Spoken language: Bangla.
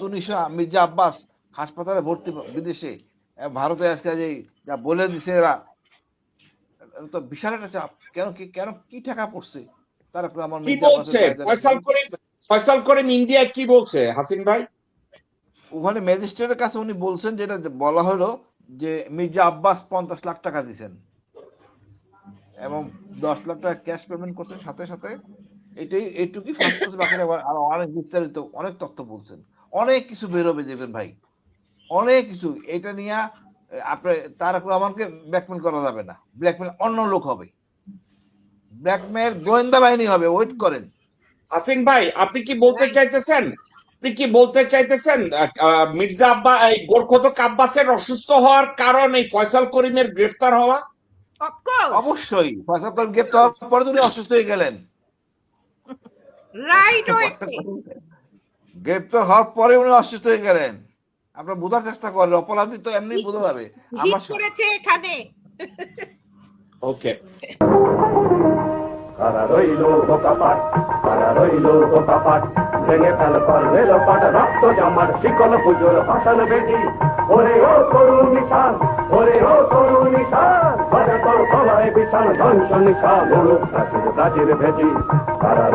তুনিশা মির্জা আব্বাস হাসপাতালে ভর্তি বিদেশে, ভারতে আজকে যে যা বলে দিছে এরা, এটা তো বিশাল একটা চাপ। কেন কি টাকা পড়ছে তারা আমার কি মির্জা আব্বাসের বলছে গায়ে ফয়সাল করিম ইন্ডিয়া কি বলছে হাসিন ভাই? ওখানে ম্যাজিস্ট্রেটের কাছে উনি বলছেন, যেটা বলা হলো যে মির্জা আব্বাস 50 লাখ টাকা দিচ্ছেন এবং 10 লাখ টাকা ক্যাশ পেমেন্ট করছেন সাথে সাথে। এইটুকুই ফার্স্ট করছে, বাকিটা আরো অনেক বিস্তারিত অনেক তথ্য বলছেন। অনেক কিছু বেরোবে দেখবেন ভাই, অনেক কিছু। এটা নিয়ে আপনার তারেক রহমানকে ব্ল্যাকমেল করা যাবে না, ব্ল্যাকমেল অন্য লোক হবে, ব্ল্যাকমেল গোয়েন্দা বাহিনী হবে, ওয়েট করেন। হাসিন ভাই আপনি কি বলতে চাইতেছেন, মির্জা গোরখতক আব্বাসের অসুস্থ হওয়ার কারণ এই ফয়সাল করিমের গ্রেফতার হওয়া? অবশ্যই ফয়সাল করিম গ্রেফতার হওয়ার পরে উনি অসুস্থ হয়ে গেলেন। গ্রেফতার হওয়ার পরে উনি অসুস্থ হয়ে গেলেন। আপনারা বোঝার চেষ্টা করেন, অপরাধী তো এমনি বোঝা যাবে। আমরা করেছে এখানে। ওকে, কারা রইল বোকাপাট, কারা রইল বোকাপাট, ভেঙে ফেল পারবে লোপাট, রক্ত জামার শিকল পুজোর ভাষণ বেদি। ওরে ও করুণ নিশান, ওরে ও করুণ নিশান, বাজে তোর গলায় বিশাল ধ্বংস নিশান, মুলুক প্রাচীর প্রাচীর ভেদি। কারা